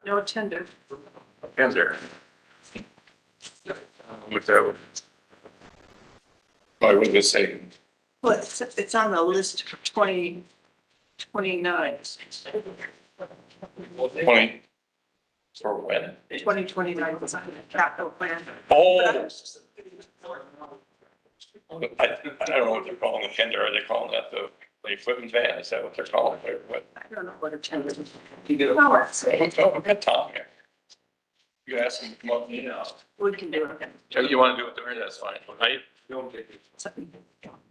No tender. And there. With that. I would just say, Well, it's on the list for 2029. 20. For when? 2029 is on the capital plan. Oh. I don't know what they're calling the tender. Are they calling that the equipment van? Is that what they're calling it? Or what? I don't know what a tender is. You get No, it's- I've got Tom here. You can ask him, to come up, you know. We can do it. If you want to do it there, that's fine.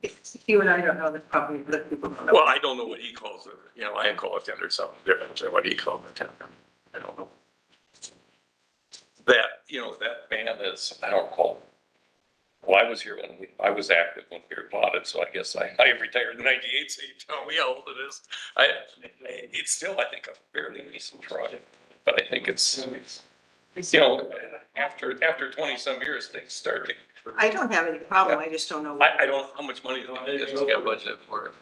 If you and I don't know, that probably the people don't know. Well, I don't know what he calls it. You know, I call it tender something different than what he calls it tender. I don't know. That, you know, that van is, I don't call. Well, I was here when I was active when we bought it, so I guess I retired in '98, so you tell me how old it is. It's still, I think, a fairly recent project, but I think it's, you know, after 20 some years, things start to. I don't have any problem, I just don't know. I don't know how much money they got budgeted for it.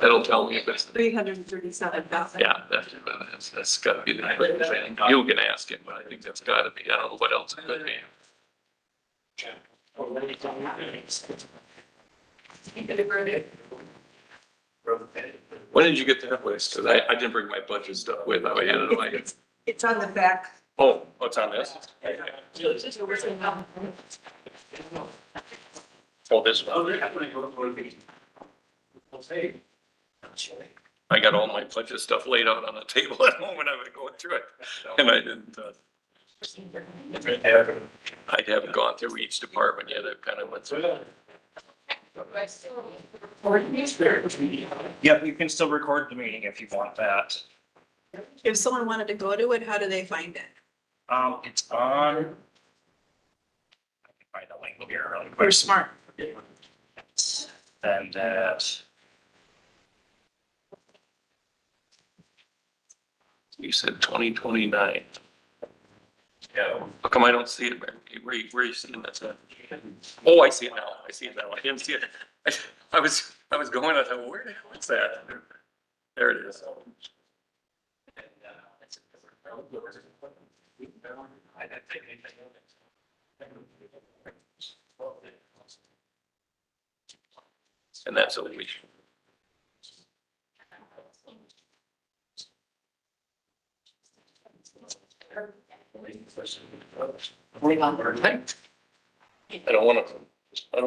That'll tell me if it's, 337,000. yeah, that's gotta be the thing. You can ask him, but I think that's gotta be, I don't know what else it could be. When did you get that list? Cause I didn't bring my budget stuff with, I had it on my, It's on the back. oh, what's on this? Oh, this one. I got all my budget stuff laid out on the table at home when I was going through it, and I didn't, I haven't gone through each department yet, I've kind of went through it. Yep, you can still record the meeting if you want that. If someone wanted to go to it, how do they find it? It's on. I can find the link here really quick. You're smart. And that, You said 2029. Yeah. How come I don't see it, man? Where you seeing that? Oh, I see it now. I see it now. I didn't see it. I was going, I thought, where the hell is that? There it is. And that's what we. I don't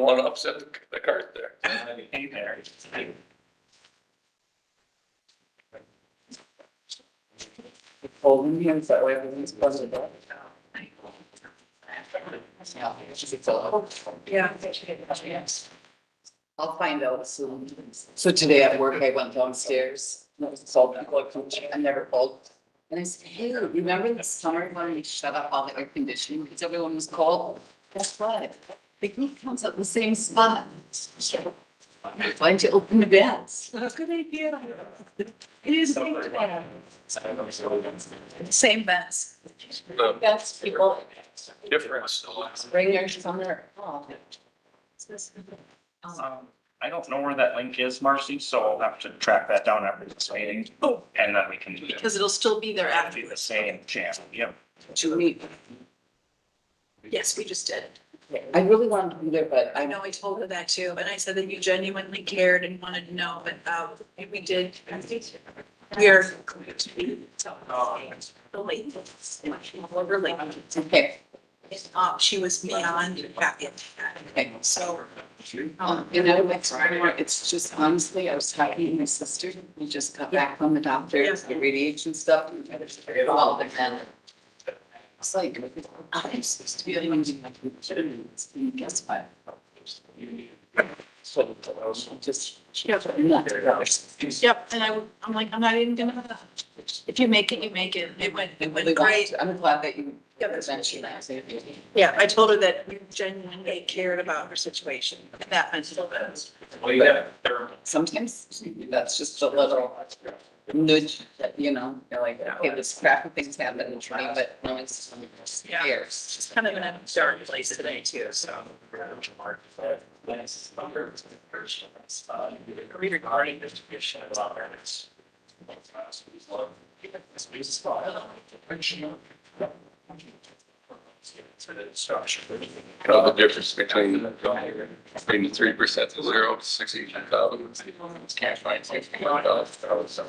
want to upset the cart there. hey there. Holding hands that way, everything's buzzing up. Yeah. I'll find out soon. So today at work, I went downstairs, and it was all people are coaching, I never called. And I said, hey, remember the summer when we shut off all the air conditioning because everyone was cold? Guess what? The heat comes out the same spot. Why don't you open the vents? Good idea. It is. a big plan. Same vents. The That's people difference. bring their summer. Oh. I don't know where that link is, Marcy, so I'll have to track that down after this meeting. Oh. And then we can do Because it'll still be there after. the same channel, yep. To me, Yes, we just did. I really wanted to be there, but I know I told her that too, and I said that you genuinely cared and wanted to know, but we did. We are going to be the late. Over late. okay, She was beyond happy. okay. So, And I went somewhere, it's just honestly, I was talking to my sister, we just got back from the doctor, the radiation stuff. Well, and then it's like, I'm supposed to be able to guess what? So, just. Yep. And I'm like, I'm not even gonna, if you make it, you make it. It went great. I'm glad that you Yeah, that's- mentioned that. Yeah, I told her that you genuinely cared about her situation, and that meant a lot. Sometimes that's just a little nudge that, you're like, okay, this crappy thing's happening to me, but no one's Yeah. cares. She's kind of in a dark place today too, so. Re-recording distribution of awareness. The difference between the 3% to 0 to 60,000. Can't find 60,000.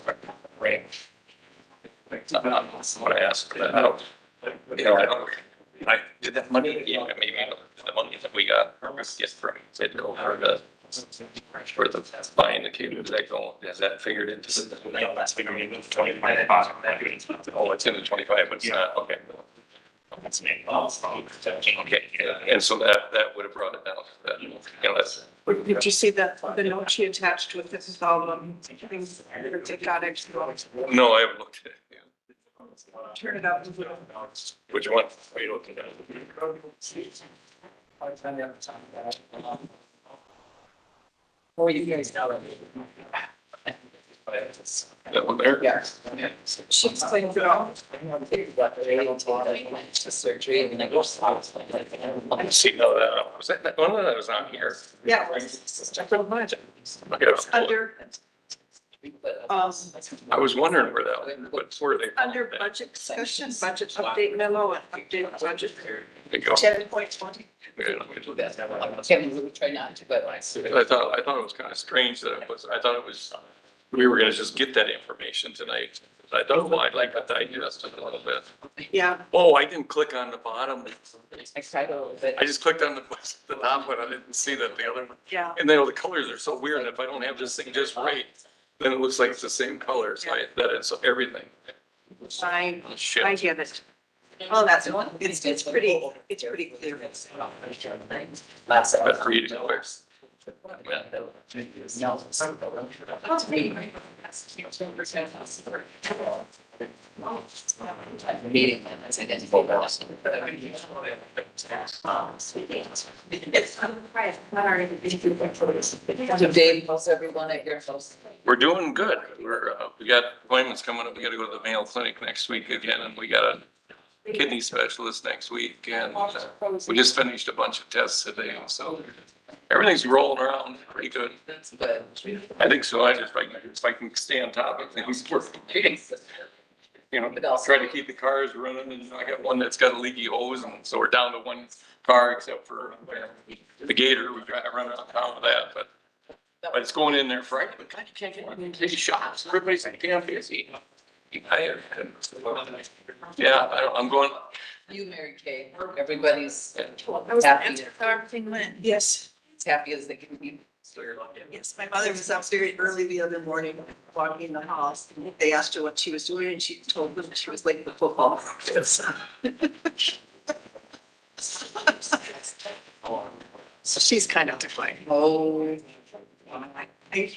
Range. That's what I asked, but I don't, I did that money, yeah, maybe the money that we got, get from Citgo for the buying the cable, has that figured into the? Yeah, that's figuring in 25. Oh, it's in the 25, but it's not, okay. That's me. Okay, and so that would have brought it down, that, that's. Did you see the note she attached with this, all the things that got extra? No, I haven't looked at it. Turn it up. Which one? Are you looking at? Oh, you guys know. That one there? Yeah. She explained it all. The surgery and then go south. I see, no, that, was that, one of that was on here. Yeah. I couldn't imagine. Okay, Under, I was wondering where that, but where they. under budget discussion, budget update memo and update budget There you go. 10.20. Kevin, we try not to, but. I thought it was kind of strange that I thought it was, we were gonna just get that information tonight. I thought, well, I'd like to digest it a little bit. Yeah, Oh, I didn't click on the bottom. I tried a little bit. I just clicked on the top one. I didn't see that the other one. yeah. And then the colors are so weird. If I don't have this thing just right, then it looks like it's the same color. So that it's everything. I Shit. get it. Oh, that's, it's pretty clear. Last. But read it quick. No. Meeting minutes, I didn't vote on. So Dave, how's everyone at your house? We're doing good. We got appointments coming up. We gotta go to the Mayo Clinic next week again, and we got a kidney specialist next week, and we just finished a bunch of tests today, so everything's rolling around pretty good. That's good. I think so. If I can stay on top of things, we're try to keep the cars running, and I got one that's got a leaky hose, and so we're down to one car except for the Gator. We've got to run on top of that, but it's going in there Friday. But God, you can't get into these shops. Everybody's damn busy. I'm going. You, Mary Kay, everybody's I was Happy. answering how everything went. Yes, as happy as they can be. yes. My mother was up very early the other morning, walking in the house. They asked her what she was doing and she told them she was late for football practice. So she's kind of defiant. Oh,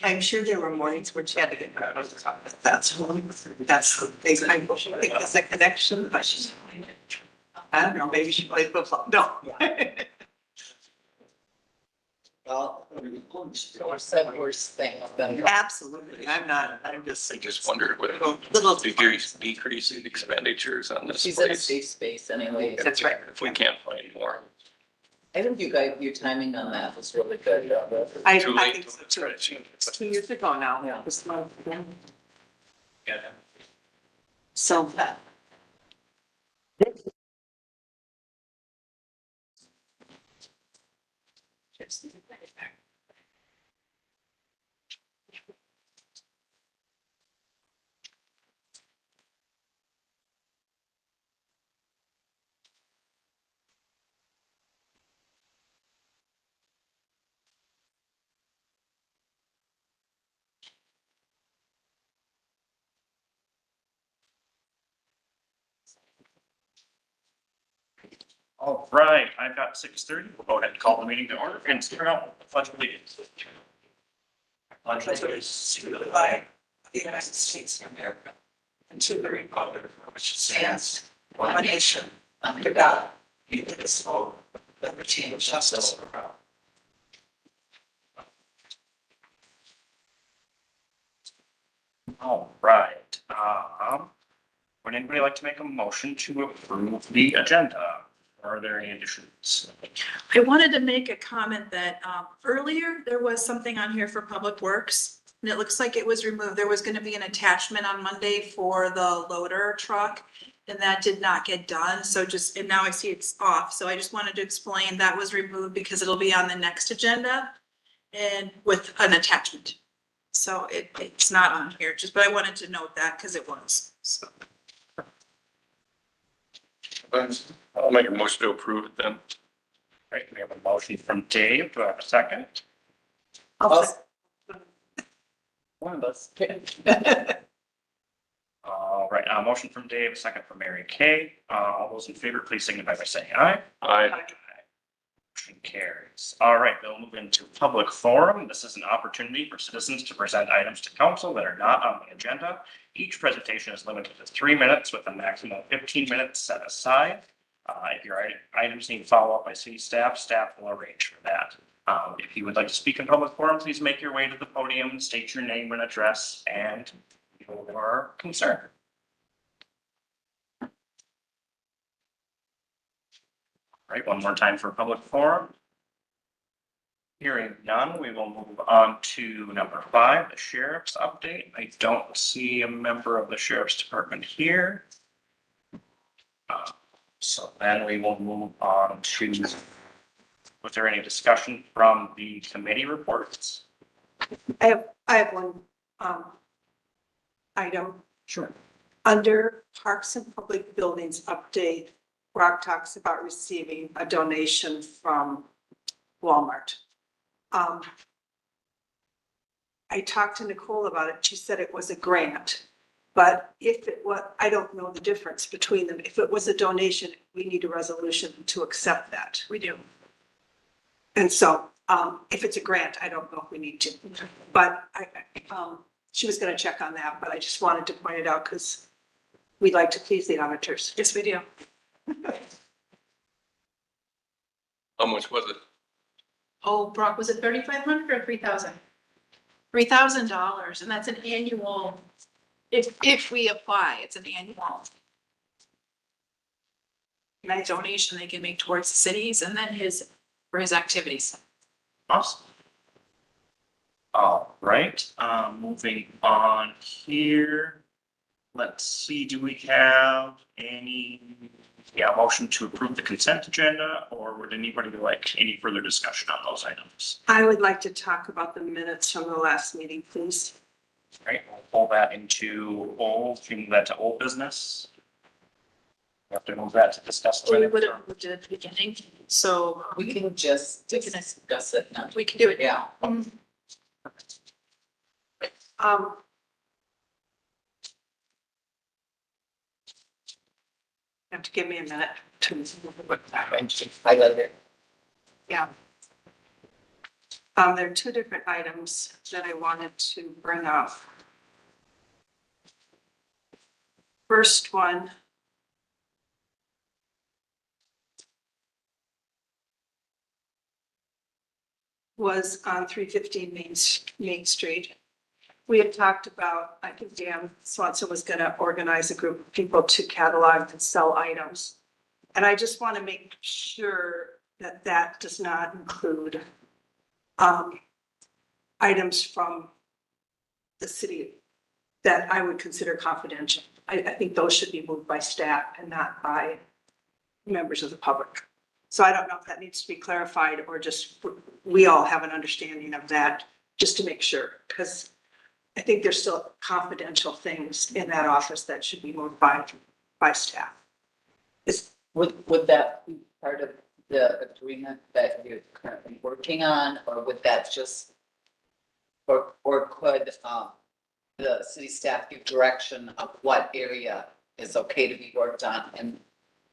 I'm sure there were mornings where she had to get out of the top. That's the thing. I think that's a connection, but she's, I don't know, maybe she played football. No. well, or said worse thing than. Absolutely. I'm just. I just wondered with Little. decreasing expenditures on this She's in a place. safe space anyway. That's right. If we can't find more. I think you guys, your timing on that was really good. I Too I late think to so try too. to change It's it. 2 years ago now. Yeah. This month, yeah. Yeah. So that. All right, I've got 6:30. We'll go ahead and call the meeting to order and start out with the pledge of allegiance. Pledge allegiance to the flag of the United States of America and to the republic which stands one nation under God, indivisible, with liberty and justice for all. All right, would anybody like to make a motion to approve the agenda? Are there any additions? I wanted to make a comment that earlier there was something on here for Public Works. and it looks like it was removed. There was gonna be an attachment on Monday for the loader truck. And that did not get done, so just, and now I see it's off, so I just wanted to explain that was removed because it'll be on the next agenda. And with an attachment. So it's not on here, just, but I wanted to note that because it was, so. I'll make a motion to approve it then. Right, we have a motion from Dave. Do I have a second? One of us. All right, motion from Dave, a second from Mary Kay. All those in favor, please signify by saying aye. I, Motion carries. All right, we'll move into public forum. This is an opportunity for citizens to present items to council that are not on the agenda. Each presentation is limited to 3 minutes with a maximum of 15 minutes set aside. If your items need follow-up by city staff, staff will arrange for that. If you would like to speak in public forum, please make your way to the podium, state your name and address and your concern. All right, one more time for public forum. Hearing none, we will move on to number 5, the sheriff's update. I don't see a member of the sheriff's department here. So then we will move on to, was there any discussion from the committee reports? I have one, item. Sure. Under Parks and Public Buildings update, Brock talks about receiving a donation from Walmart. I talked to Nicole about it. She said it was a grant. But if it was, I don't know the difference between them. If it was a donation, we need a resolution to accept that. We do. And so, if it's a grant, I don't know if we need to. But she was gonna check on that, but I just wanted to point it out because we'd like to please the auditors. Yes, we do. how much was it? Oh, Brock, was it 3,500 or 3,000? $3,000, and that's an annual, if we apply, it's an annual donation they can make towards the cities and then for his activities. Awesome. All right, moving on here. Let's see, do we have any, motion to approve the consent agenda, or would anybody like any further discussion on those items? I would like to talk about the minutes from the last meeting, please. All right, we'll pull that into move that to old business. We have to move that to discuss. the We minutes. would have moved it at the beginning, so We can just discuss it now. we can do it. Yeah. You have to give me a minute to. I love it. Yeah. There are 2 different items that I wanted to bring up. First one. Was on 315 Main Street. We had talked about, I think Dan Swanson was gonna organize a group of people to catalog and sell items. And I just want to make sure that that does not include items from the city that I would consider confidential. I think those should be moved by staff and not by members of the public. So I don't know if that needs to be clarified or just we all have an understanding of that, just to make sure, because I think there's still confidential things in that office that should be moved by staff. Would that be part of the agreement that you're currently working on, or would that just, or could, the city staff give direction of what area is okay to be worked on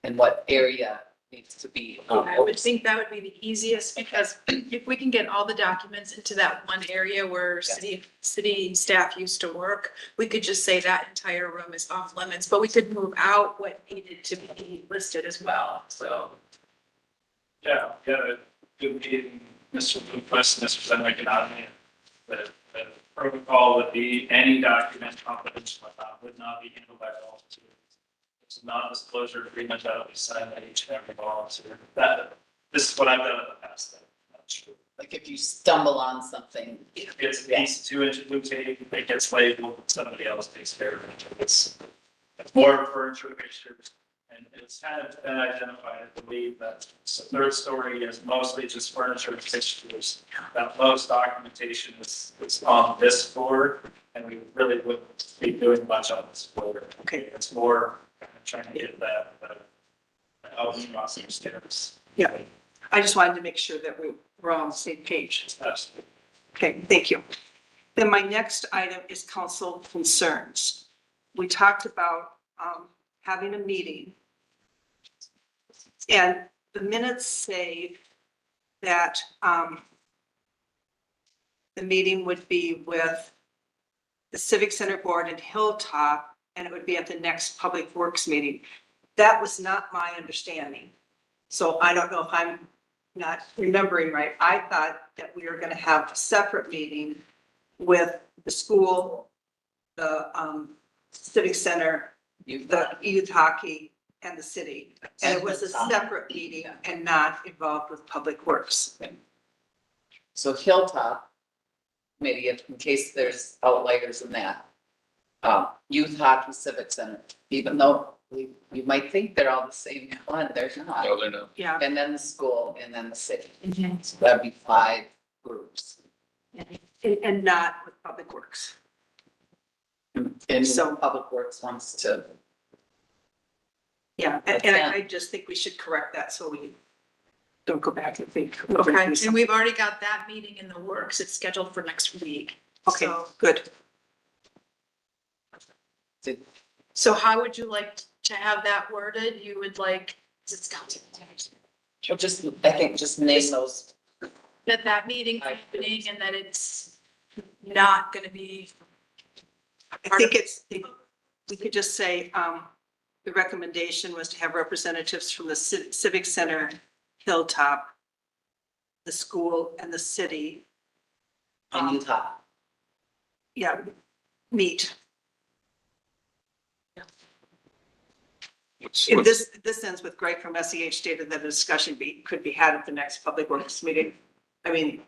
and what area needs to be? I would think that would be the easiest, because if we can get all the documents into that one area where city staff used to work, we could just say that entire room is off limits, but we could move out what needed to be listed as well, so. Yeah, good meeting, Mr. Lucas, Mr. Economy. The protocol would be any document confidential would not be handled by the officer. It's a non-disclosure agreement that will be signed by each and every officer. This is what I've done in the past. That's true. Like if you stumble on something, If it's a piece of 2-inch blue tape, it gets labeled, somebody else takes care of it. It's more furniture fixtures. And it's kind of been identified, I believe, that the third story is mostly just furniture fixtures. That most documentation is on this floor, and we really wouldn't be doing much on this floor. Okay. It's more kind of trying to get that, out across the stairs. Yeah. I just wanted to make sure that we're all on the same page. That's Okay, thank you. Then my next item is council concerns. We talked about having a meeting. And the minutes say that the meeting would be with the Civic Center Board in Hilltop, and it would be at the next Public Works meeting. That was not my understanding. So I don't know if I'm not remembering right. I thought that we were gonna have a separate meeting with the school, the Civic Center, the youth hockey, and the city. And it was a separate meeting and not involved with Public Works. so Hilltop, maybe if, in case there's outliers in that. Youth Hockey Civic Center, even though you might think they're all the same one, they're not. No, they're not. Yeah. And then the school and then the city. So that'd be 5 groups. And not with Public Works. And So- so Public Works wants to, Yeah, and I just think we should correct that so we don't go back and think. we're gonna Okay, do and something. we've already got that meeting in the works. It's scheduled for next week. Okay, So- good. So how would you like to have that worded? You would like, it's or just, I think, just name those. that meeting happening and that it's not gonna be. I think we could just say, the recommendation was to have representatives from the Civic Center, Hilltop, the school and the city. And Youth Hockey. Yeah, meet. What's- In what's- this ends with Greg from SEH stated that a discussion could be had at the next Public Works meeting. I mean,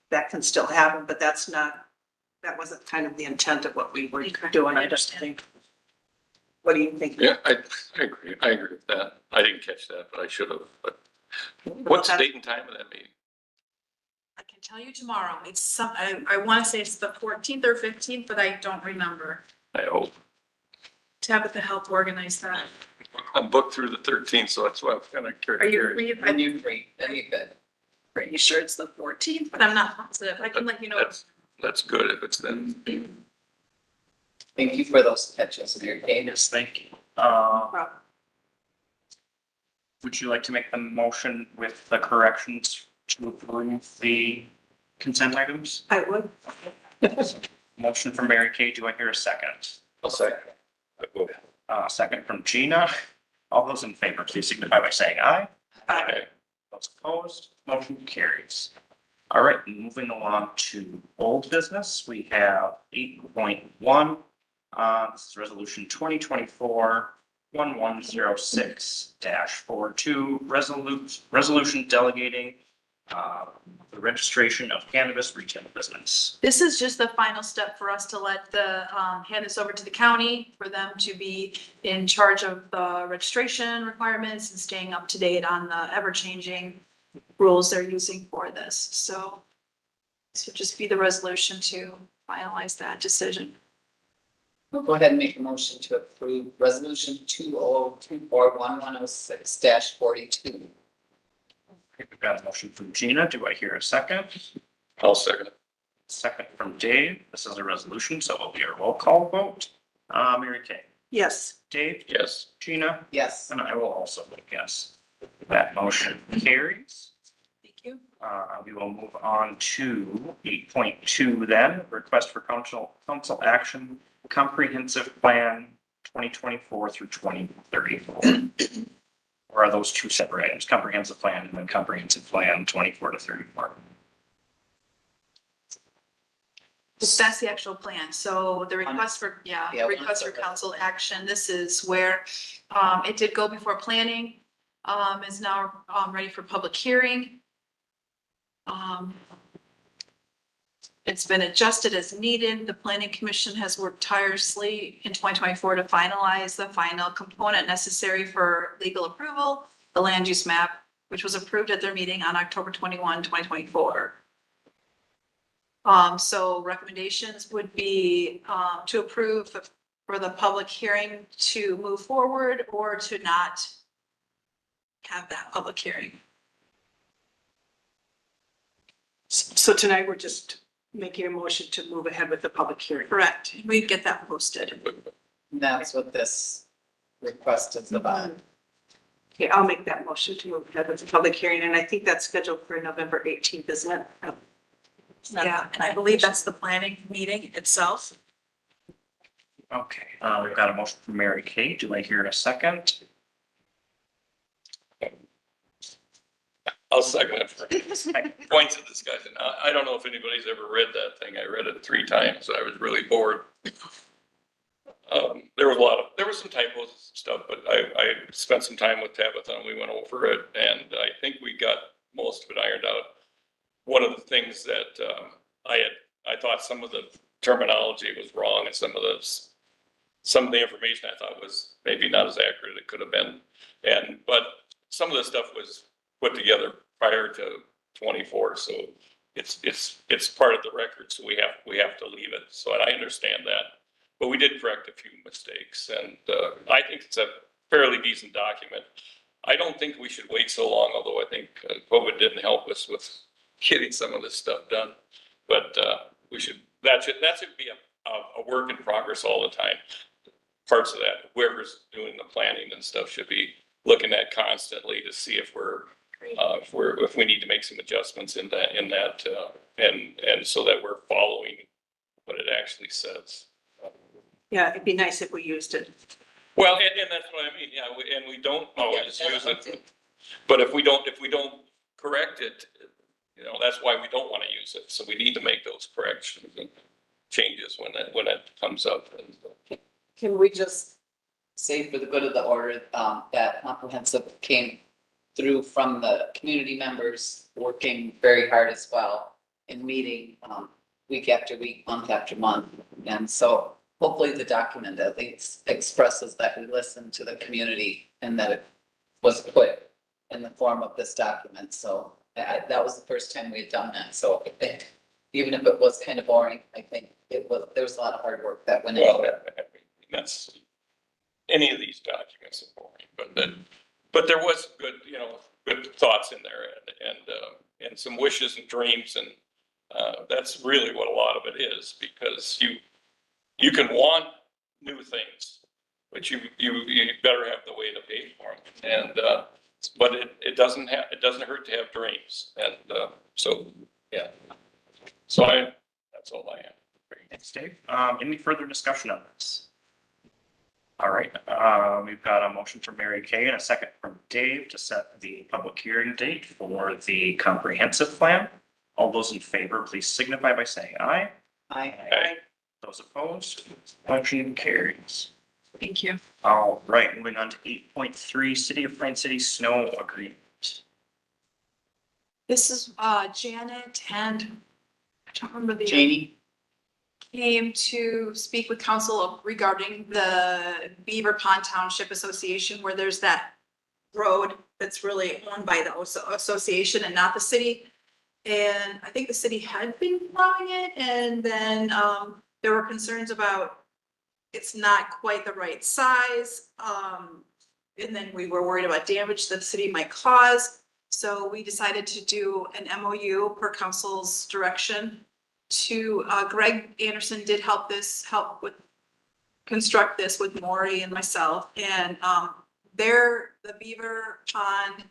that can still happen, but that wasn't kind of the intent of what we were Okay, doing, I I don't understand. think. What do you think? Yeah, I agree. I agree with that. I didn't catch that, but I should have. But what's the date and time of that meeting? I can tell you tomorrow. It's I want to say it's the 14th or 15th, but I don't remember. I hope. Tabitha helped organize that. I'm booked through the 13th, so that's why I'm kind of Are you, curious. And you're free, then you're good. pretty sure it's the 14th, but I'm not positive. I can let you know. That's good if it's then. Thank you for those catches, Mary Kay. Yes, thank you. Well, Would you like to make the motion with the corrections to approve the consent items? I would. Motion from Mary Kay, do I hear a second? I'll say. Second from Gina. All those in favor, please signify by saying aye. Okay. Those opposed, motion carries. All right, moving along to old business, we have 8.1. This is resolution 2024-1106-42, resolution delegating the registration of cannabis retail business. This is just the final step for us to let hand this over to the county for them to be in charge of the registration requirements and staying up to date on the ever-changing rules they're using for this. So this would just be the resolution to finalize that decision. We'll go ahead and make a motion to approve resolution 2024-1106-42. We've got a motion from Gina. Do I hear a second? I'll second it. Second from Dave. This is a resolution, so it'll be a roll call vote. Mary Kay, Yes, Dave, Yes. Gina, Yes, and I will also vote yes. That motion carries. Thank you. We will move on to 8.2 then, request for council action, comprehensive plan 2024 through 2034. Or are those two separate items, comprehensive plan and then comprehensive plan 24 to 34? That's the actual plan. So the request for, Yeah, request for council action, this is where it did go before planning, is now ready for public hearing. It's been adjusted as needed. The planning commission has worked tirelessly in 2024 to finalize the final component necessary for legal approval, the land use map, which was approved at their meeting on October 21, 2024. So recommendations would be, to approve for the public hearing to move forward or to not have that public hearing. So tonight we're just making a motion to move ahead with the public hearing. Correct. We'd get that posted. That's what this request is about. Okay, I'll make that motion to move ahead with the public hearing, and I think that's scheduled for November 18th, isn't it? Yeah, and I believe that's the planning meeting itself. Okay, we've got a motion from Mary Kay. Do I hear a second? I'll second it for points of discussion. I don't know if anybody's ever read that thing. I read it 3 times. I was really bored. There was some typos and stuff, but I spent some time with Tabitha and we went over it, and I think we got most of it ironed out. One of the things that I thought some of the terminology was wrong, and some of the information I thought was maybe not as accurate as it could have been. But some of the stuff was put together prior to 24, so it's part of the record, so we have to leave it. So I understand that, but we did correct a few mistakes, and I think it's a fairly decent document. I don't think we should wait so long, although I think COVID didn't help us with getting some of this stuff done. But that should be a work in progress all the time. Parts of that, whoever's doing the planning and stuff should be looking at constantly to see if if we need to make some adjustments in that, and so that we're following what it actually says. Yeah, it'd be nice if we used it. Well, and that's what I mean, yeah, and we don't always use it. But if we don't correct it, that's why we don't want to use it. So we need to make those corrections and changes when it comes up. Can we just say for the good of the order, that comprehensive came through from the community members working very hard as well in meeting, week after week, month after month. And so hopefully the document at least expresses that we listened to the community and that it was put in the form of this document. So that was the first time we had done that. So I think even if it was kind of boring, I think there was a lot of hard work that went into it. That's any of these documents are boring, but there was good thoughts in there, and some wishes and dreams, and that's really what a lot of it is, because you can want new things, but you better have the way to pay for them, and but it doesn't hurt to have dreams, and so yeah. So that's all I have. Thanks, Dave. Any further discussion on this? All right, we've got a motion from Mary Kay and a second from Dave to set the public hearing date for the comprehensive plan. All those in favor, please signify by saying aye. Aye. Those opposed, motion carries. Thank you. All right, moving on to 8.3, City of Plain City Snow Agreement. This is Janet and I don't remember the. Janie? Came to speak with council regarding the Beaver Pond Township Association, where there's that road that's really owned by the association and not the city. And I think the city had been plowing it, and then there were concerns about it's not quite the right size. And then we were worried about damage that the city might cause. So we decided to do an MOU per council's direction. Greg Anderson did help with construct this with Maury and myself, and the Beaver Pond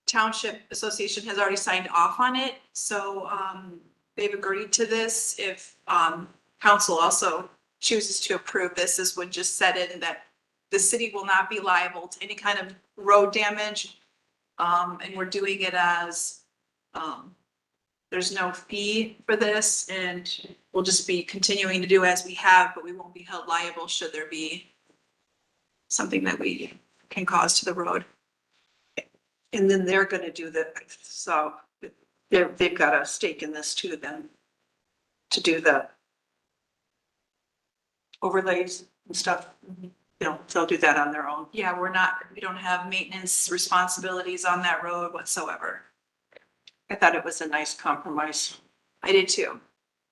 Township Association has already signed off on it, so they've agreed to this. If council also chooses to approve this would just set in that the city will not be liable to any kind of road damage, and we're doing it as there's no fee for this, and we'll just be continuing to do as we have, but we won't be held liable should there be something that we can cause to the road. And then they're gonna do so they've got a stake in this too, then, to do the overlays and stuff. They'll do that on their own. Yeah, we don't have maintenance responsibilities on that road whatsoever. I thought it was a nice compromise. I did too.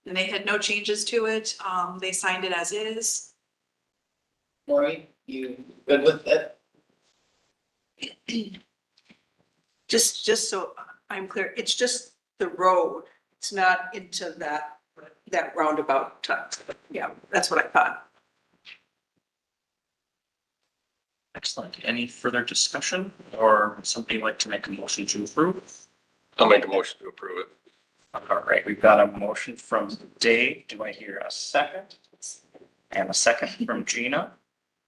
And they had no changes to it. They signed it as is. Lori, you good with it? Just so I'm clear, it's just the road. It's not into that roundabout. Yeah, that's what I thought. Excellent. Any further discussion or somebody like to make a motion to approve? I'll make a motion to approve it. All right, we've got a motion from Dave. Do I hear a second? And a second from Gina.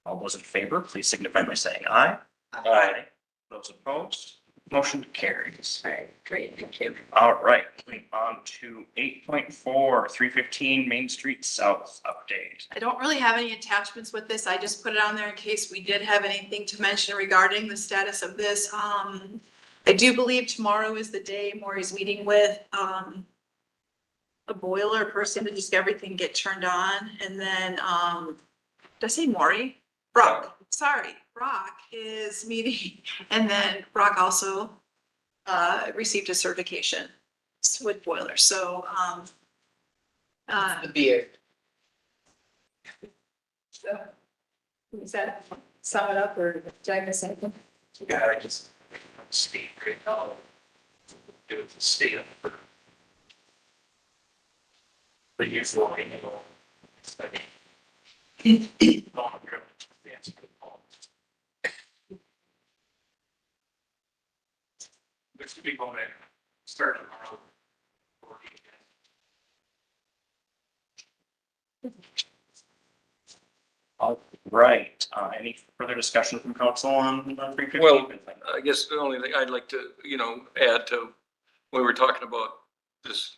All those in favor, please signify by saying aye. Aye. Those opposed, motion carries. All right, great, thank you. All right, moving on to 8.4, 315 Main Street South update. I don't really have any attachments with this. I just put it on there in case we did have anything to mention regarding the status of this. I do believe tomorrow is the day Maury's meeting with, a boiler person to just everything get turned on. And then, did I say Maury? Brock, sorry, Brock is meeting. And then Brock also, received a certification with boiler. So, The beard. so, is that sum it up or did I miss anything? Yeah, I just state right now. Do it to state up. The usual annual. study. There's two people that start tomorrow. All right, any further discussion from council on 315? Well, I guess the only thing I'd like to, add to, when we were talking about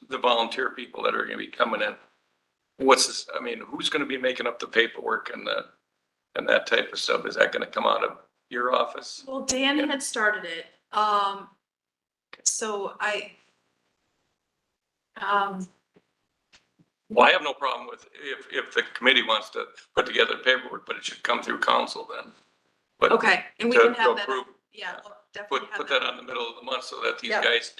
the volunteer people that are gonna be coming in. What's this, who's gonna be making up the paperwork and that type of stuff? Is that gonna come out of your office? Well, Dan had started it. So Well, I have no problem with, if the committee wants to put together paperwork, but it should come through council then. But okay, and we to- can to have that. approve, Yeah, we'll definitely Put have that on the middle of the month so that these Yeah. guys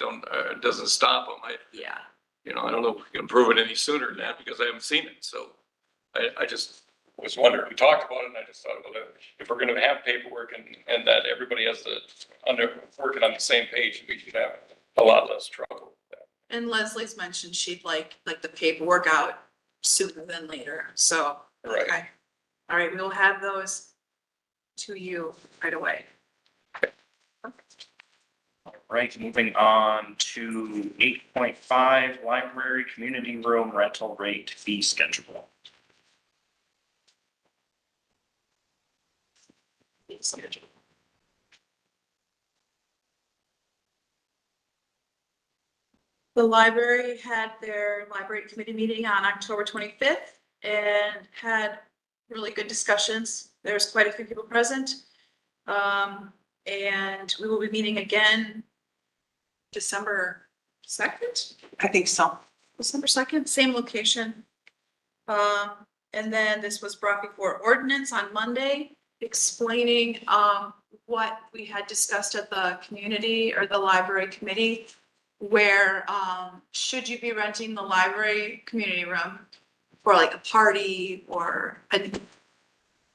doesn't stop them. Yeah. I don't know if we can prove it any sooner than that because I haven't seen it, so I just was wondering, we talked about it and I just thought, well, if we're gonna have paperwork and that everybody has working on the same page, we should have a lot less trouble with that. And Leslie's mentioned she'd like the paperwork out sooner than later, so. Right. Okay. All right, we'll have those to you right away. Right, moving on to 8.5, library community room rental rate fee schedule. The library had their library committee meeting on October 25th and had really good discussions. There's quite a few people present. And we will be meeting again December 2nd, I think so. December 2nd, same location. And then this was brought before ordinance on Monday, explaining, what we had discussed at the community or the library committee, where, should you be renting the library community room for like a party or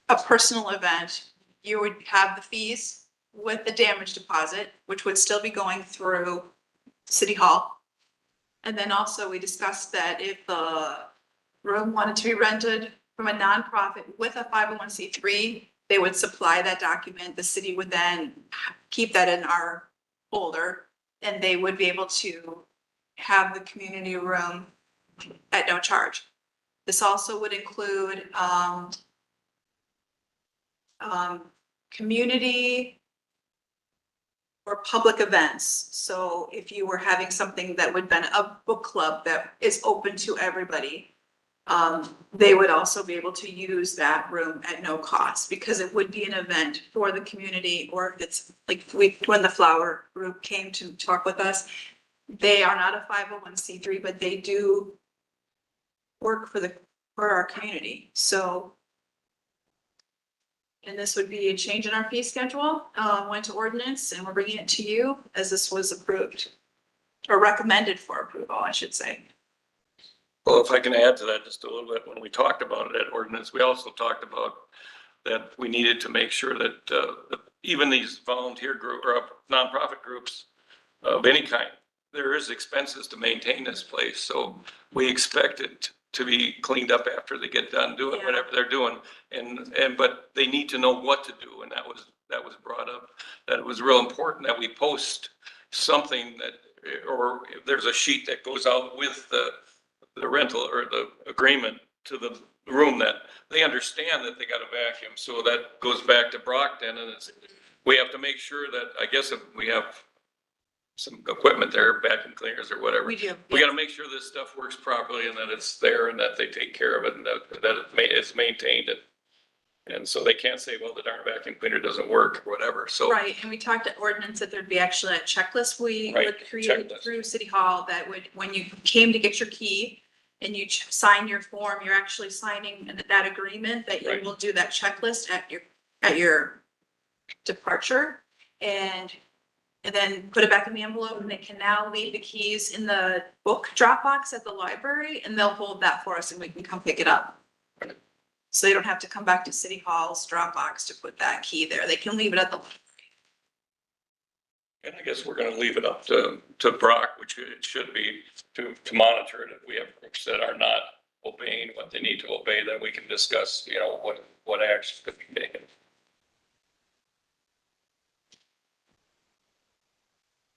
a personal event, you would have the fees with the damage deposit, which would still be going through City Hall. And then also we discussed that if the room wanted to be rented from a nonprofit with a 501c3, they would supply that document. The city would then keep that in our folder and they would be able to have the community room at no charge. This also would include, community or public events. So if you were having something that would been a book club that is open to everybody, they would also be able to use that room at no cost because it would be an event for the community. Or if it's like when the flower group came to talk with us, They are not a 501c3, but they do work for our community, so. And this would be a change in our fee schedule, went to ordinance, and we're bringing it to you as this was approved. Or recommended for approval, I should say. Well, if I can add to that just a little bit, when we talked about it at ordinance, we also talked about that we needed to make sure that, that even these volunteer group or nonprofit groups of any kind, there is expenses to maintain this place. So we expect it to be cleaned up after they get done doing Yeah. whatever they're doing. But they need to know what to do. And that was brought up, that it was real important that we post something that, or if there's a sheet that goes out with the rental or the agreement to the room, that they understand that they got a vacuum. So that goes back to Brockton, and we have to make sure that, I guess if we have some equipment there, vacuum cleaners or whatever. We do. We gotta make sure this stuff works properly and that it's there and that they take care of it and that it's maintained. And so they can't say, well, the darn vacuum cleaner doesn't work or whatever, so. Right, and we talked at ordinance that there'd be actually a checklist we Right, would create checklist. through City Hall that would, when you came to get your key and you sign your form, you're actually signing that agreement that you Right. will do that checklist at your departure. And then put it back in the envelope, and they can now leave the keys in the book drop box at the library, and they'll hold that for us and we can come pick it up. So they don't have to come back to City Hall's Dropbox to put that key there. They can leave it at the library. And I guess we're gonna leave it up to Brock, which it should be, to monitor it. If we have groups that are not obeying what they need to obey, then we can discuss, what actions could be taken.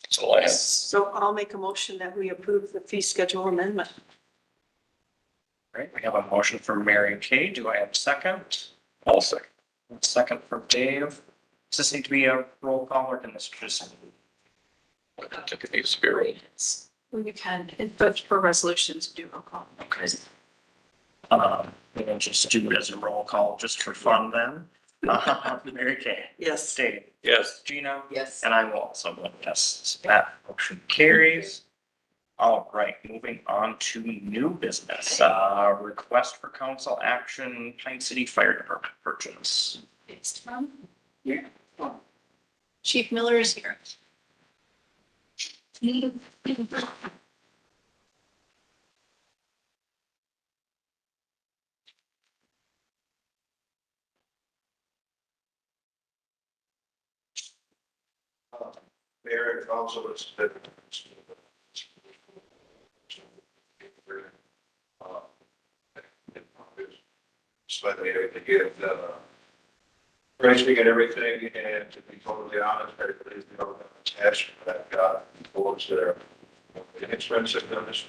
That's all I have. So I'll make a motion that we approve the fee schedule amendment. Right, we have a motion from Mary Kay. Do I have a second? I'll second. A second from Dave. Does this need to be a roll call or can this just? I think it needs to be a roll. Well, you can, but for resolutions, do roll call. Okay. We'll just do it as a roll call just for fun then. Mary Kay, Yes. Dave, Yes, Gina, Yes. and I will also vote yes. So that motion carries. All right, moving on to new business, request for council action, Pine City Fire Department purchase. It's from here. Chief Miller is here. Mayor and council is that. Slightly to get, pricing and everything, and to be totally honest, I believe the other cash that got boards that are expensive than this.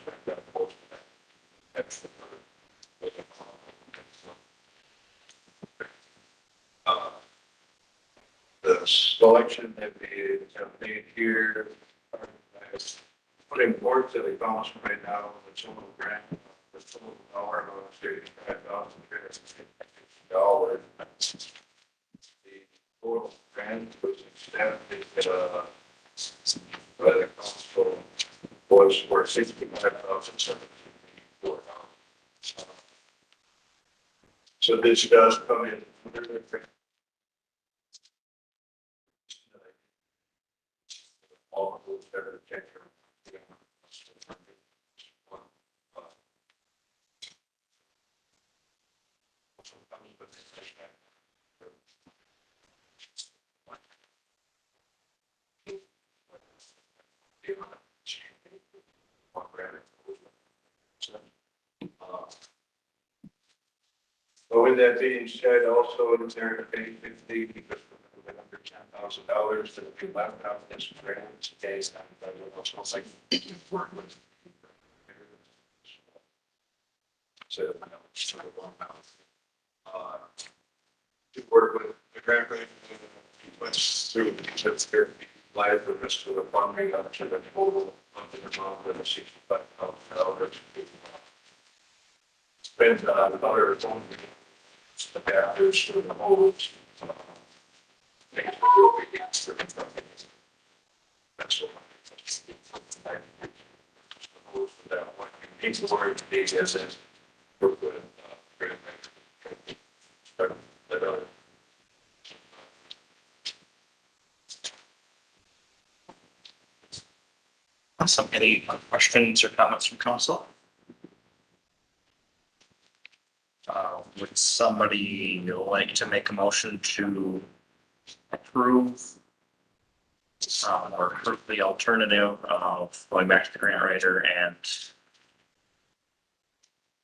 The selection that the company here is putting forth to the council right now, the total grant, the total dollar of $35,000. The total grant was extended, by the council was for $65,754. So this does come in. All of those that are taken. But with that being said, also in there to pay 50 because we're under $10,000 that we left out this grant today. So like. So, to work with the grant writing, went through because they're live the rest of the funding up to the total funding amount of $65,000. Spend other adapters to the homes. That's what. more details in. We're good. Awesome. Any questions or comments from council? Would somebody like to make a motion to approve or approve the alternative of going back to the grant writer and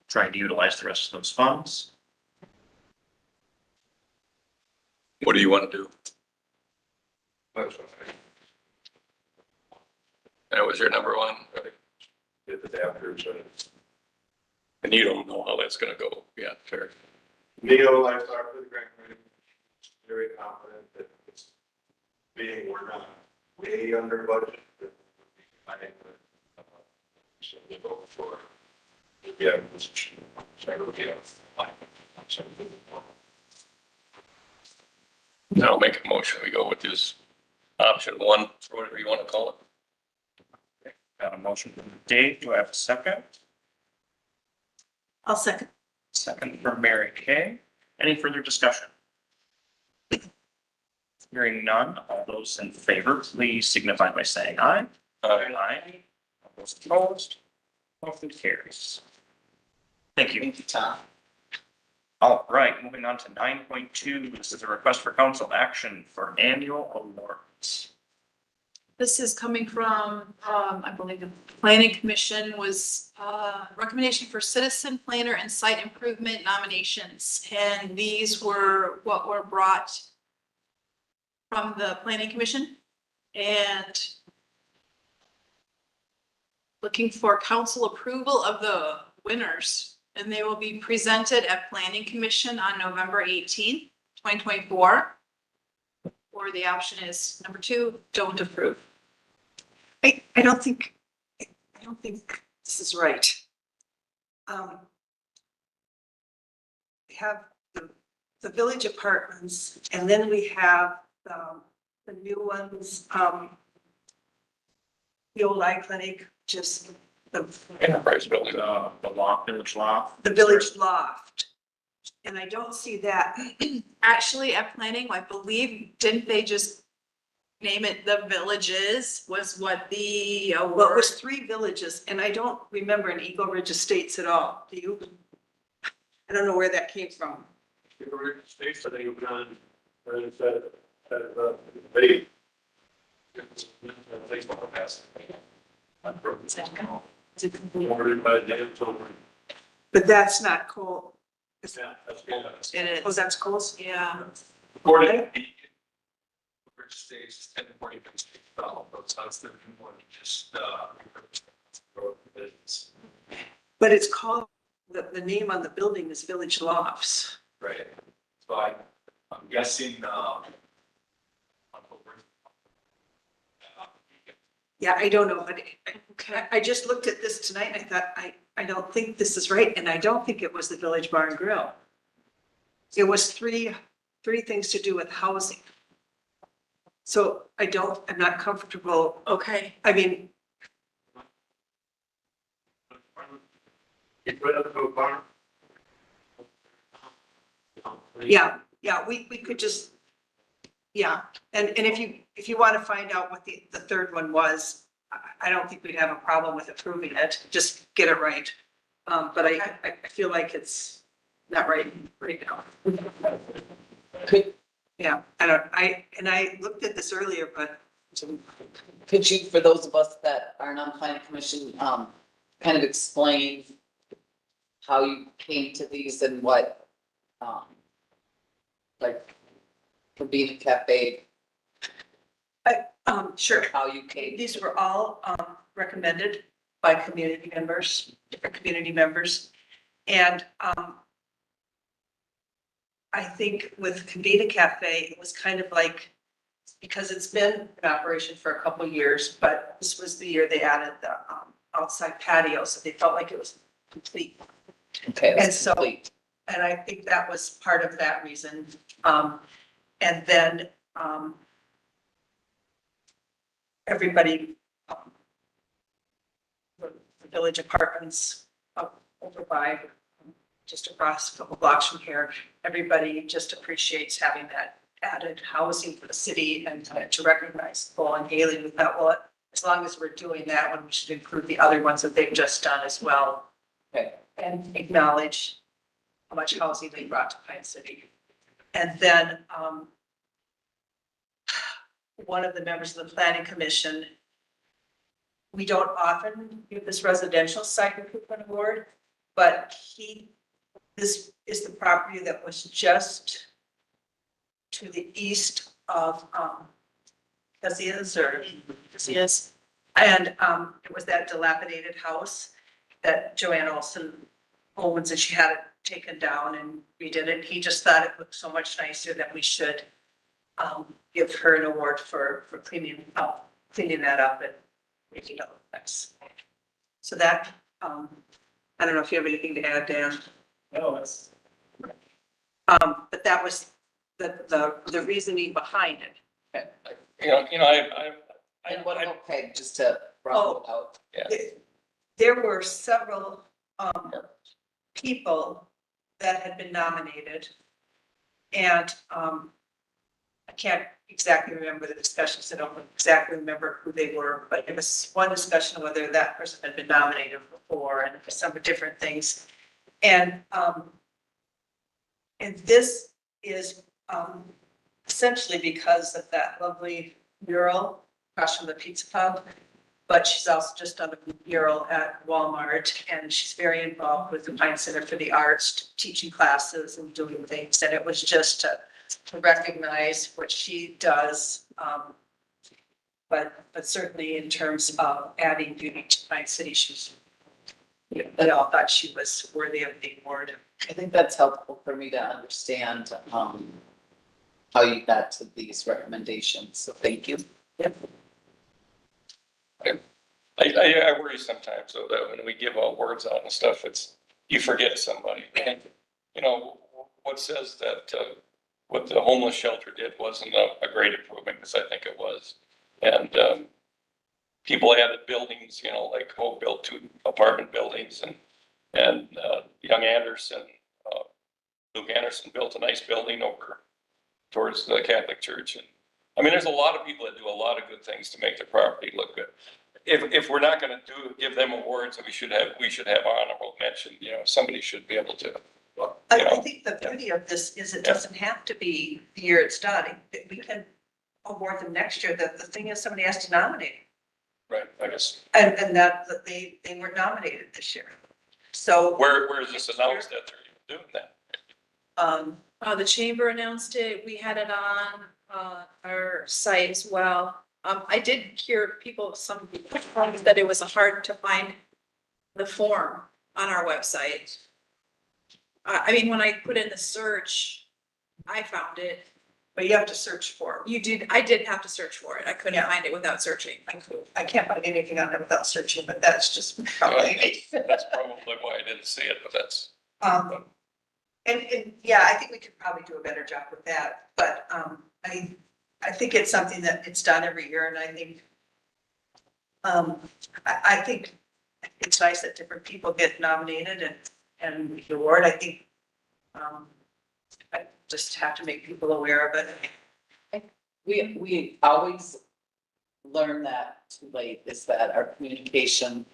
trying to utilize the rest of those funds? What do you want to do? That's what I That was your number one, did the after, so. and you don't know how that's gonna go yet, fair. Neil, I talked to the grant writer, very confident that it's being, we're not way under budget. But I think that, so we go for, yeah, position. So, yeah, fine. So, Now I'll make a motion, we go with this option one, or whatever you want to call it. Got a motion from Dave. Do I have a second? I'll second. Second from Mary Kay. Any further discussion? Hearing none, all those in favor, please signify by saying aye. Aye. All those opposed, motion carries. Thank you. Thank you, Tom. All right, moving on to 9.2. This is a request for council action for annual awards. This is coming from, I believe the planning commission was, recommendation for citizen planner and site improvement nominations. And these were what were brought from the planning commission and looking for council approval of the winners. And they will be presented at planning commission on November 18th, 2024. Or the option is number 2, don't approve. I don't think this is right. We have the village apartments, and then we have the new ones, the old eye clinic, just the Enterprise building. The loft, village loft. the village loft. And I don't see that. Actually, at planning, I believe, didn't they just name it the Villages was what the Well, it award? was 3 villages, and I don't remember an Eagle Ridge Estates at all. Do you? I don't know where that came from. States, I think you've done, they. Ordered by Dan Tilbury. But that's not Cole. Yeah, that's good. It Oh, is, that's Cole's? yeah. According to the states, 1040, so it's the one just, But it's called, the name on the building is Village Lofts. right. So I'm guessing, Yeah, I don't know, but Okay. I just looked at this tonight and I thought, I don't think this is right, and I don't think it was the Village Bar and Grill. It was three things to do with housing. So I'm not comfortable, Okay, I mean, yeah, we could just, yeah, and if you want to find out what the third one was, I don't think we'd have a problem with approving it, just get it right. But I feel like it's not right now. Could, Yeah, I looked at this earlier, but could you, for those of us that aren't on planning commission, kind of explain how you came to these and what, like, for being a cafe, sure. how you came? These were all recommended by community members, different community members. And I think with Convita Cafe, it was kind of like, because it's been in operation for a couple of years, but this was the year they added the outside patio, so they felt like it was complete. Okay, it And was so- complete. And I think that was part of that reason. And then everybody, the village apartments over by, just across a couple blocks from here, everybody just appreciates having that added housing for the city and to recognize Paul and Haley with that. Well, as long as we're doing that one, we should include the other ones that they've just done as well. Okay. And acknowledge how much housing they brought to Pine City. And then, one of the members of the planning commission, we don't often give this residential site improvement award, but this is the property that was just to the east of, Casillas. And, it was that dilapidated house that Joanne Olson owns, and she had it taken down and redid it. He just thought it looked so much nicer that we should, give her an award for cleaning that up and making it look nice. So that, I don't know if you have anything to add, Dan. No, it's, But that was the reasoning behind it. And what about Peg, just to round it out? There were several, people that had been nominated. And, I can't exactly remember the discussions. I don't exactly remember who they were, but it was one discussion whether that person had been nominated before and some different things. And this is, essentially because of that lovely mural across from the Pizza Pub. But she's also just done a mural at Walmart, and she's very involved with the Pine Center for the Arts, teaching classes and doing things. And it was just to recognize what she does. But certainly in terms of adding beauty to Pine City, they all thought she was worthy of the award. I think that's helpful for me to understand, how you got to these recommendations, so thank you. I worry sometimes though that when we give awards out and stuff, you forget somebody. You know, what says that, what the homeless shelter did wasn't a great improvement, because I think it was. And, people added buildings, like Hope built 2 apartment buildings and young Anderson, Luke Anderson built a nice building over towards the Catholic Church. And I mean, there's a lot of people that do a lot of good things to make the property look good. If we're not gonna give them awards, we should have honorable mention, somebody should be able to. I think the beauty of this is it doesn't have to be the year it's done. We can award them next year. The thing is, somebody has to nominate. Right, I guess. And that they were nominated this year. So, Where is this announced that they're doing that? The chamber announced it. We had it on, our site as well. I did hear some people that it was hard to find the form on our website. I mean, when I put in the search, I found it. but you have to search for it. I did have to search for it. I couldn't Yeah. find it without searching. I can't find anything on it without searching, but that's just probably. That's probably why I didn't see it, but that's. And yeah, I think we could probably do a better job with that, but, I think it's something that it's done every year, and I think, I think it's nice that different people get nominated and the award. I think, I just have to make people aware of it. We always learn that too late, is that our communication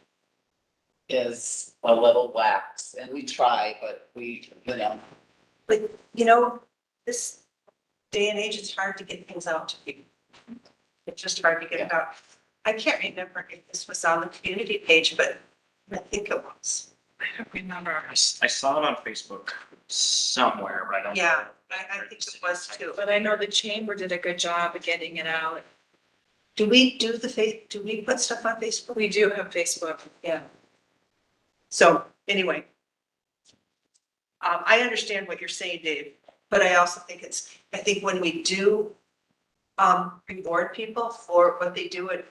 is a little lax, and we try, but But, this day and age, it's hard to get things out to people. It's just hard to get it out. I can't remember if this was on the community page, but I think it was. I don't remember. I saw it on Facebook somewhere, but I don't. Yeah, know. I think it was too. But I know the chamber did a good job of getting it out. Do we put stuff on Facebook? We do have Facebook. Yeah. So anyway. I understand what you're saying, Dave, but I also think I think when we do reward people for what they do, it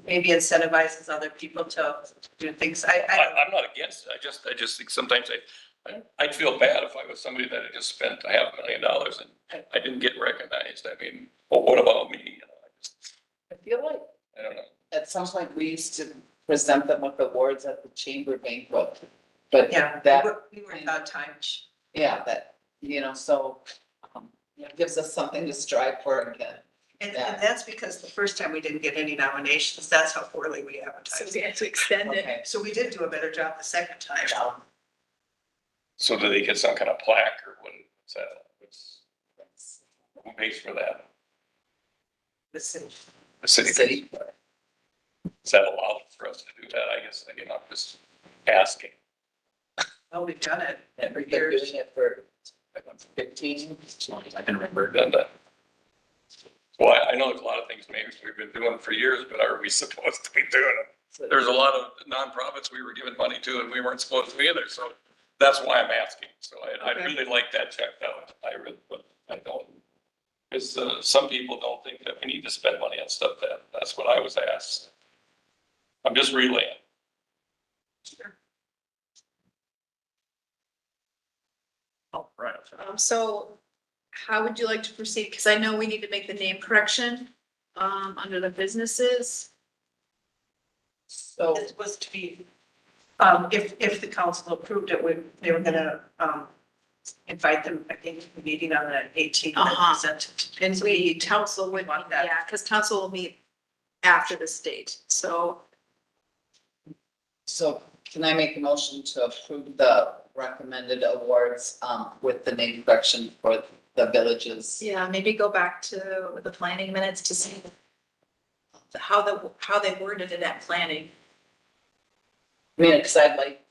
maybe incentivizes other people to do things. I'm not against it. I just think sometimes I'd feel bad if I was somebody that had just spent $500,000 and I didn't get recognized. I mean, well, what about me? I feel like I don't know. at some point we used to present them with awards at the chamber banquet. But Yeah, that, we were out time. yeah, that, so, it gives us something to strive for again. And that's because the first time we didn't get any nominations. That's how poorly we So advertised. we had to extend it. Okay. So we did do a better job the second time. So do they get some kind of plaque or what's that? Who pays for that? The city. The city? City. Is that allowed for us to do that? I guess, I'm just asking. Well, we've done it And for we've been years. doing it for 15. I can remember done that. Well, I know there's a lot of things maybe we've been doing for years, but are we supposed to be doing them? There's a lot of nonprofits we were giving money to and we weren't supposed to be either, so that's why I'm asking. So I'd Okay. really like that checked out. I really, but I don't. Because, some people don't think that we need to spend money on stuff that's what I was asked. I'm just relaying. All right. So how would you like to proceed? Because I know we need to make the name correction, under the businesses. So, It was to be, if the council approved it, they were gonna, invite them, I think, to the meeting on the 18th. and Uh-huh. present it. And we, council would, Want that. yeah, because council will meet after this date, so. so can I make a motion to approve the recommended awards, with the name correction for the villages? Yeah, maybe go back to the planning minutes to see how they worded it at planning. I mean, because I'd like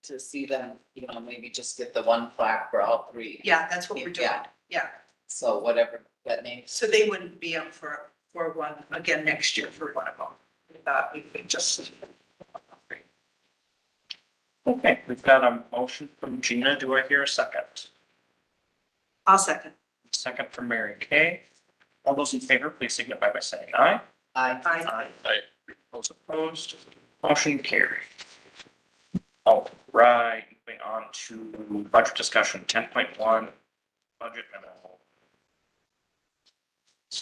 to see them, maybe just get the one plaque for all three. Yeah, that's what we're doing. Yeah. Yeah, So whatever that name. so they wouldn't be up for one again next year for one of them. We thought we could just. Okay, we've got a motion from Gina. Do I hear a second? I'll second. Second from Mary Kay. All those in favor, please signify by saying aye. I, Aye. Aye. Those opposed, motion carried. All right, moving on to budget discussion, 10.1, budget memo.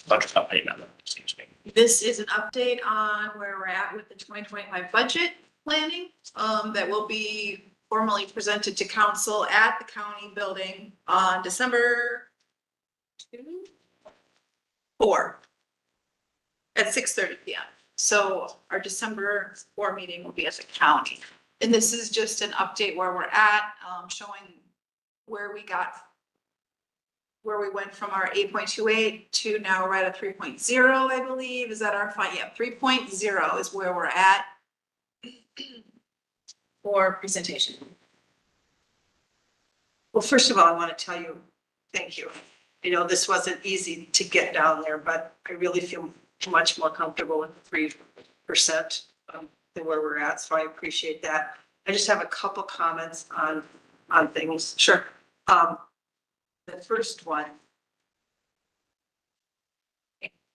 Budget update memo, excuse me. This is an update on where we're at with the 2025 budget planning, that will be formally presented to council at the county building on December 4 at 6:30 PM. So our December 4 meeting will be at the county. And this is just an update where we're at, showing where we went from our 8.28 to now we're at a 3.0, I believe. Is that our fine? Yeah, 3.0 is where we're at for presentation. Well, first of all, I want to tell you, thank you. This wasn't easy to get down there, but I really feel much more comfortable with 3% than where we're at, so I appreciate that. I just have a couple comments on things. Sure. The first one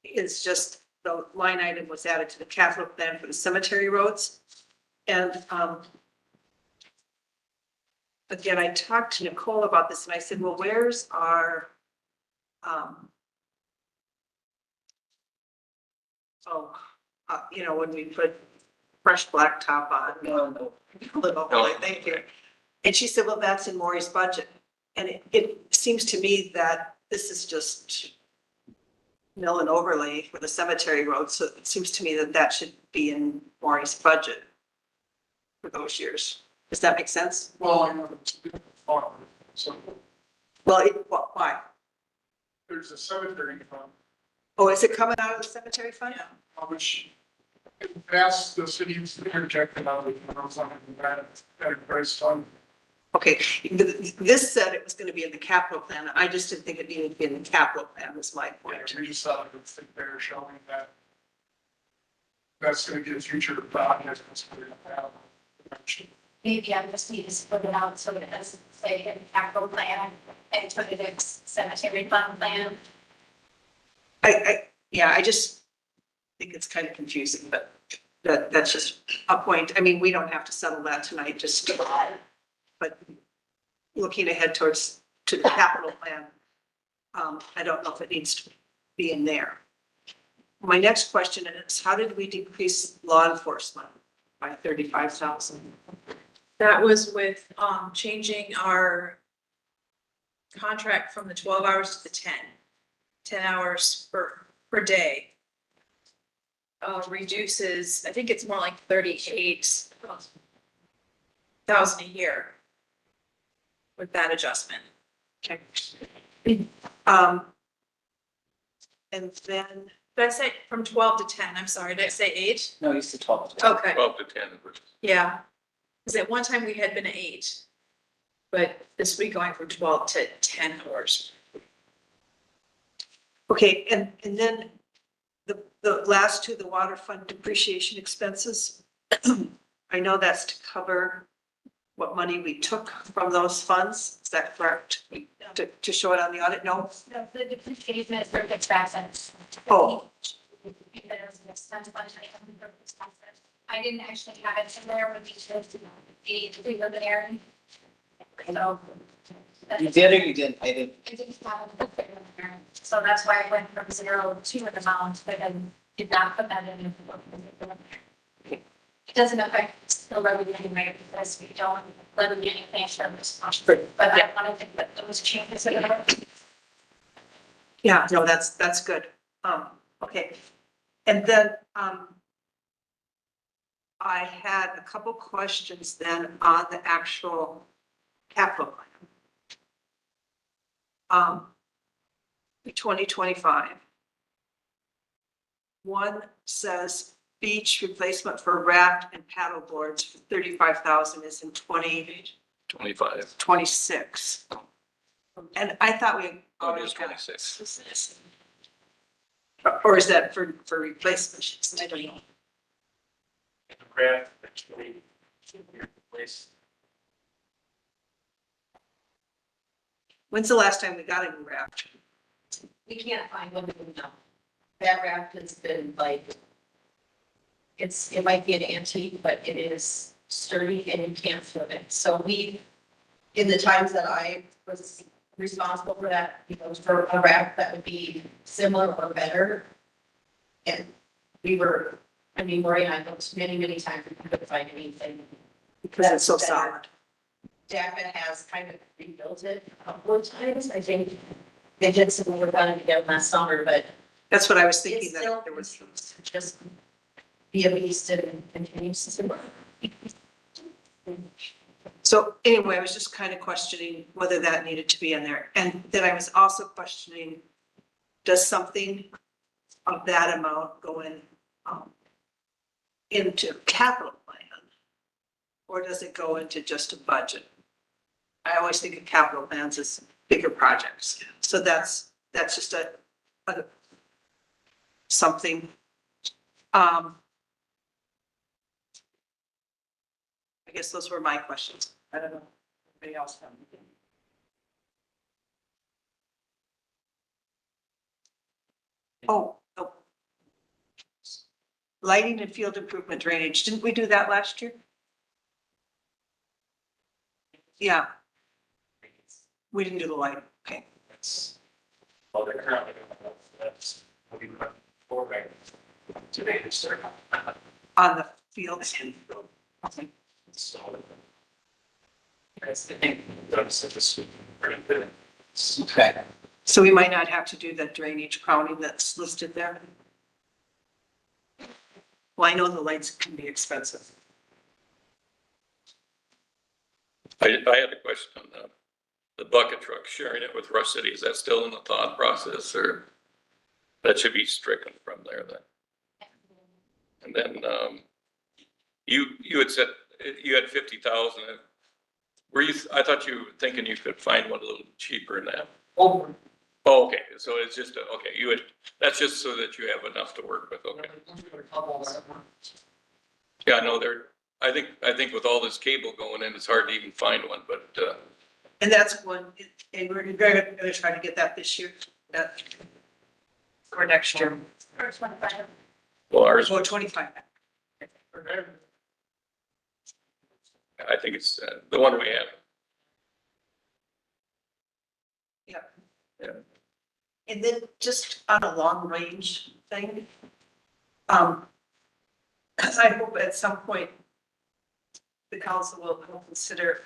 is just the line item was added to the capital plan for the cemetery roads. And again, I talked to Nicole about this and I said, well, where's our when we put fresh blacktop on, thank you. And she said, well, that's in Maury's budget. And it seems to me that this is just mill and overlay for the cemetery road. So it seems to me that that should be in Maury's budget for those years. Does that make sense? So Well, why? there's a cemetery fund, Oh, is it coming out of the cemetery fund? which past the city's interjected out of that enterprise fund. Okay, this said it was gonna be in the capital plan. I just didn't think it needed to be in the capital plan, was my point. We just thought it would fit there showing that that's gonna be a future project. Maybe I just need to split it out so that it doesn't say in capital plan and put it in cemetery fund plan. I just think it's kind of confusing, but that's just a point. I mean, we don't have to settle that tonight, just, but looking ahead to the capital plan, I don't know if it needs to be in there. My next question is, how did we decrease law enforcement? by 35,000. That was with, changing our contract from the 12 hours to the 10 hours per day. Reduces, I think it's more like 38,000 a year with that adjustment. Okay. And then, Did I say from 12 to 10? I'm sorry, did I say 8? No, you said 12. Okay, 12 to 10, which is yeah. Because at one time we had been 8, but this week going from 12 to 10 hours. okay, and then the last two, the water fund depreciation expenses. I know that's to cover what money we took from those funds. Is that correct? To show it on the audit? No? No, the depreciation is for fixed assets. Oh. Because it's not a bunch of items for fixed assets. I didn't actually have it in there when we chose the preliminary. So. You did or you didn't? I didn't. I didn't have it in there. So that's why I went from 0 to an amount, but I did not put that in. It doesn't affect the levy anyway, because we don't levy anything from this month. But I wanted to put those changes in there. Yeah, no, that's good. Okay. And then, I had a couple questions then on the actual capital plan. 2025. One says beach replacement for raft and paddle boards for 35,000 is in 25. 2026. And I thought we Oh, it already is got 26. Or is that for replacement? I don't know. Graph, actually, place. When's the last time we got a new raft? We can't find one now. That raft has been like, it might be an antique, but it is sturdy and you can't flip it. So we, in the times that I was responsible for that, for a raft that would be similar or better. And we were, Roy and I looked many, many times, we couldn't find anything. Because it's so That's solid. Daffin has kind of rebuilt it a couple of times. I think they did some work on it again last summer, but That's what I was it's thinking, still that there was. just be a beast and continues to work. So anyway, I was just kind of questioning whether that needed to be in there. And then I was also questioning, does something of that amount go into capital plan? Or does it go into just a budget? I always think of capital plans as bigger projects. So that's just a something. I guess those were my questions. I don't know. Anybody else have anything? Oh. Lighting and field improvement drainage. Didn't we do that last year? Yeah. We didn't do the lighting. Okay. That's, well, they're currently, that's, what we put forward today to start. On the fields. So. That's the thing, those are the pretty good. Okay. So we might not have to do the drainage crowning that's listed there. Well, I know the lights can be expensive. I had a question on the bucket truck, sharing it with Rush City. Is that still in the thought process, or that should be stricken from there then? And then, you had said you had 50,000. Were you, I thought you were thinking you could find one a little cheaper than that. Oh, okay. So it's just, okay, that's just so that you have enough to work with. Okay. Yeah, I know I think with all this cable going in, it's hard to even find one, but, And that's one, and we're gonna try to get that this year, or next year. First one, but well, ours, Oh, 25. I think it's the one we have. And then just on a long range thing, because I hope at some point the council will consider,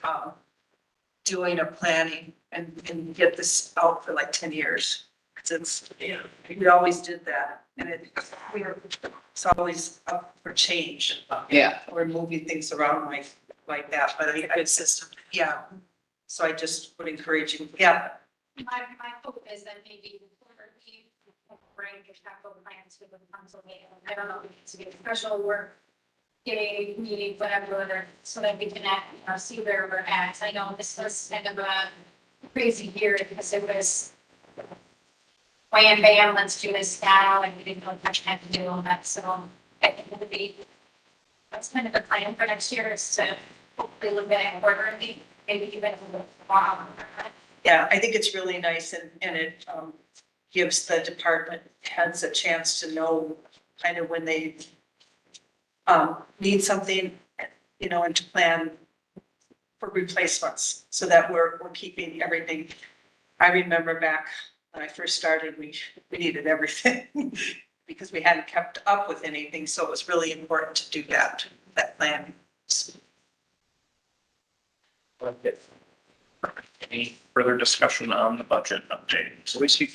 doing a planning and get this out for like 10 years. Since, we always did that and it's always up for change. Yeah. Or moving things around like that, but I, Good system. yeah. So I just would encourage you, yeah, My hope is that maybe we bring the capital plans to the council meeting. I don't know, if it needs to be a special work day, meeting, whatever, so that we can see where we're at. I know this was kind of a crazy year because it was wham, bam, let's do this now, and we didn't know what we had to do on that, so I think it would be, that's kind of the plan for next year is to hopefully look at it quarterly, maybe even a little while. yeah, I think it's really nice and it, gives the department heads a chance to know kind of when they need something, and to plan for replacements so that we're keeping everything. I remember back when I first started, we needed everything because we hadn't kept up with anything. So it was really important to do that plan. Any further discussion on the budget update? So we should,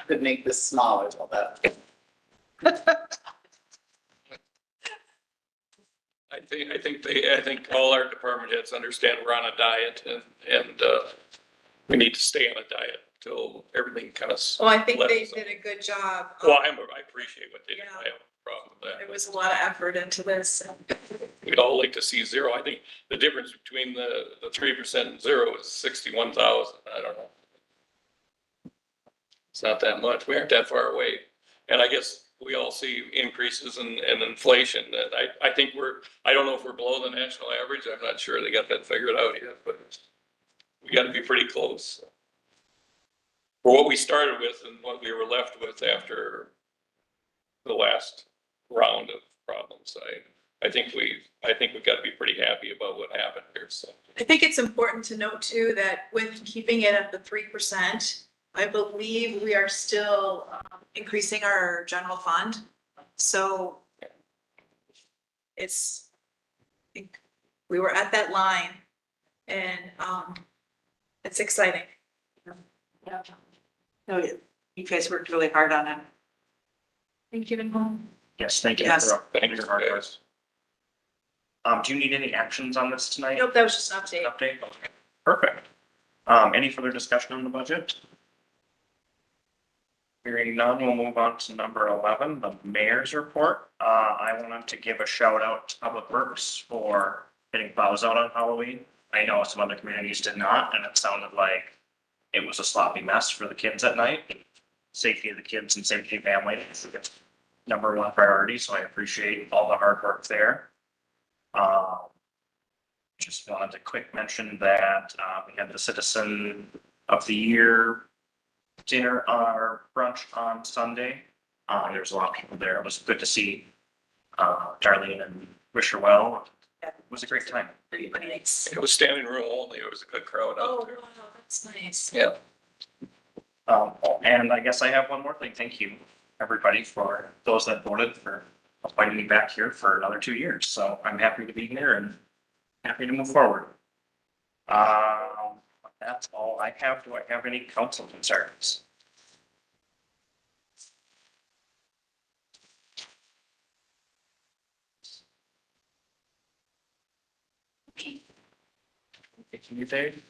could make this smaller, all that. I think all our department heads understand we're on a diet and we need to stay on a diet till everything kind of. Well, I think they levels did out. a good job. Well, I appreciate what they did. Yeah. I have a problem with that. There was a lot of effort into this. We'd all like to see zero. I think the difference between the 3% and zero is 61,000. I don't know. It's not that much. We aren't that far away. And I guess we all see increases in inflation that I think I don't know if we're below the national average. I'm not sure they got that figured out yet, but we got to be pretty close. For what we started with and what we were left with after the last round of problems, I think we've got to be pretty happy about what happened here, so. I think it's important to note too, that with keeping it at the 3%, I believe we are still increasing our general fund. So it's, I think we were at that line and it's exciting. No, you guys worked really hard on it. Thank you. Yes, thank you. Yes. Thank you, your hard work. guys. Do you need any actions on this tonight? Nope, that was just an update. Update? Okay. Perfect. Any further discussion on the budget? Hearing none, we'll move on to number 11, the mayor's report. I wanted to give a shout out to Public Works for getting plows out on Halloween. I know some other communities did not, and it sounded like it was a sloppy mess for the kids at night. Safety of the kids and safety of families is number one priority, so I appreciate all the hard work there. Just wanted to quick mention that we had the Citizen of the Year dinner or brunch on Sunday. There was a lot of people there. It was good to see Darlene and wish her well. It was a great time. Nice. It was standing room only. It was a good crowd Oh, out there. wow, that's nice. Yeah. And I guess I have one more thing. Thank you, everybody, for those that voted for appointing me back here for another 2 years. So I'm happy to be here and happy to move forward. That's all I have. Do I have any council concerns? Thank you, Dave.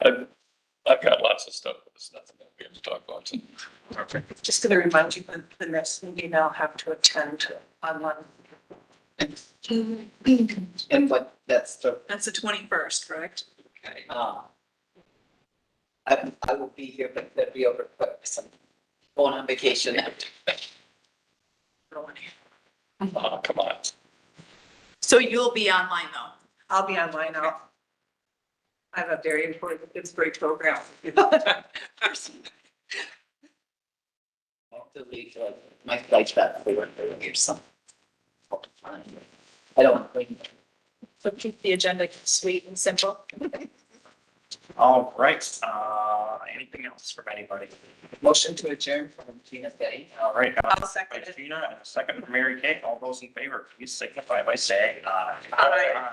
I've got lots of stuff, but it's nothing that we have to talk about. Okay. Just gonna remind you that the next meeting I'll have to attend online. And what, that's the, That's the 21st, correct? I will be here, but that'll be over quick, so I'm going on vacation after. Oh, come on. So you'll be online though? I'll be online. I have a very important Pittsburgh program. I'll delete my flight back for or something. I don't want to bring. So keep the agenda sweet and simple. All right. Anything else from anybody? Motion to adjourn from Tina Fey. All right. I'll second By it. Gina and a second from Mary Kay. All those in favor, please signify by saying aye. Aye.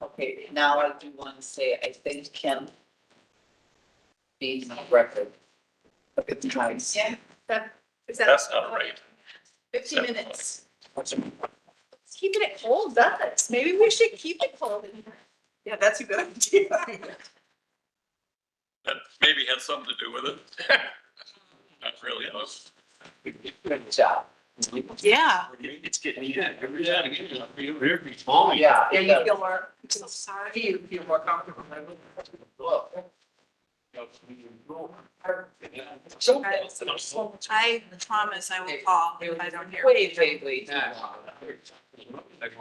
Okay, now I do want to say, I think Kim needs a record. Look at the times. Yeah, that, is that? That's not right. 15 minutes. Let's keep it cold, does. Maybe we should keep it cold in here. Yeah, that's a good idea. That maybe had something to do with it. Not really, though. Good job. Yeah. It's getting, yeah, every time I get it, every Yeah. Yeah, you feel more, Sorry. you feel more comfortable. I promise I will call if I don't hear. Wait. Like,